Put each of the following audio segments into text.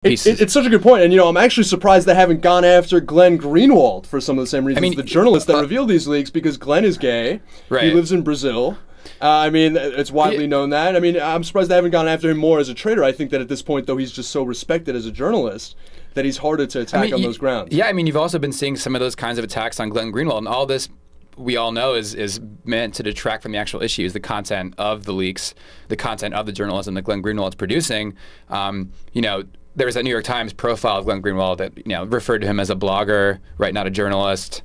pieces. It's such a good point, and I'm actually surprised they haven't gone after Glenn Greenwald for some of the same reasons. The journalist that revealed these leaks, because Glenn is gay. Right. He lives in Brazil. It's widely known that. I'm surprised they haven't gone after him more as a traitor. I think that at this point, though, he's just so respected as a journalist that he's harder to attack on those grounds. Yeah, you've also been seeing some of those kinds of attacks on Glenn Greenwald, and all this we all know is meant to detract from the actual issues, the content of the leaks, the content of the journalism that Glenn Greenwald's producing. There was a New York Times profile of Glenn Greenwald that referred to him as a blogger, right, not a journalist,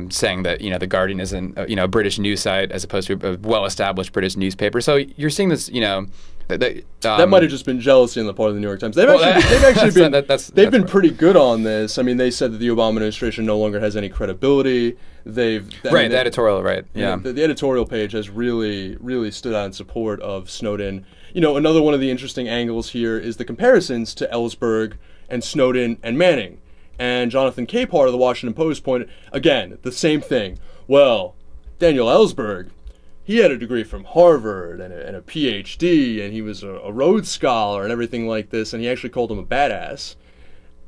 saying that the Guardian isn't a British news site as opposed to a well-established British newspaper. So you're seeing this, that might have just been jealousy on the part of the New York Times. They've been pretty good on this. They said that the Obama administration no longer has any credibility. The editorial, right? Yeah, the editorial page has really stood out in support of Snowden. Another one of the interesting angles here is the comparisons to Ellsberg and Snowden and Manning. And Jonathan Capehart of the Washington Post pointed, again, the same thing. Well, Daniel Ellsberg, he had a degree from Harvard and a PhD, and he was a Rhodes Scholar and everything like this, and he actually called him a badass.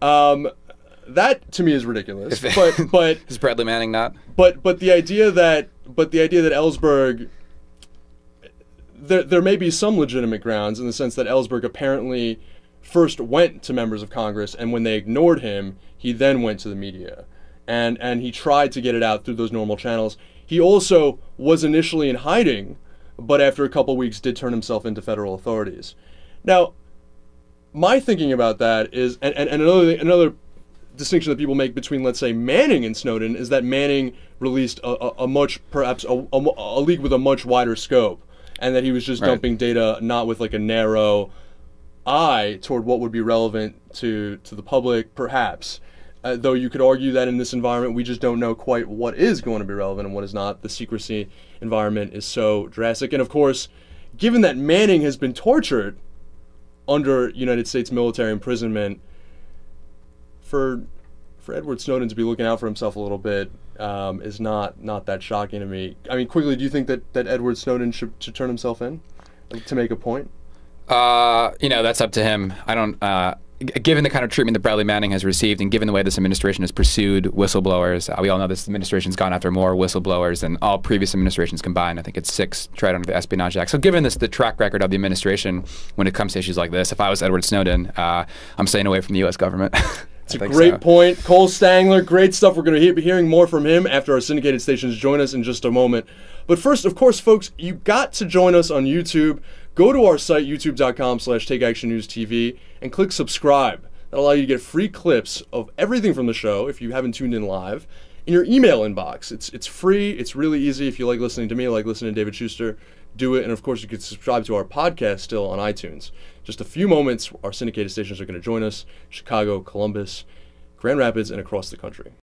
That to me is ridiculous. But is Bradley Manning not? But the idea that Ellsberg, there may be some legitimate grounds in the sense that Ellsberg apparently first went to members of Congress, and when they ignored him, he then went to the media, and he tried to get it out through those normal channels. He also was initially in hiding, but after a couple weeks did turn himself into federal authorities. Now, my thinking about that is, and another distinction that people make between, let's say, Manning and Snowden is that Manning released a leak with a much wider scope, and that he was just dumping data not with like a narrow eye toward what would be relevant to the public, perhaps. Though you could argue that in this environment, we just don't know quite what is going to be relevant and what is not. The secrecy environment is so drastic. And of course, given that Manning has been tortured under United States military imprisonment, for Edward Snowden to be looking out for himself a little bit is not that shocking to me. Quickly, do you think that Edward Snowden should turn himself in to make a point? That's up to him. I don't. Given the kind of treatment that Bradley Manning has received, and given the way this administration has pursued whistleblowers, we all know this administration's gone after more whistleblowers than all previous administrations combined. I think it's 6 tried under the Espionage Act. So given the track record of the administration when it comes to issues like this, if I was Edward Snowden, I'm staying away from the U.S. government. It's a great point. Cole Stangler, great stuff. We're going to be hearing more from him after our syndicated stations join us in just a moment. But first, of course, folks, you got to join us on YouTube. Go to our site, youtube.com/TakeActionNewsTV, and click subscribe. That'll allow you to get free clips of everything from the show, if you haven't tuned in live, in your email inbox. It's free. It's really easy. If you like listening to me, like listening to David Shuster, do it. And of course, you can subscribe to our podcast still on iTunes. Just a few moments, our syndicated stations are going to join us: Chicago, Columbus, Grand Rapids, and across the country.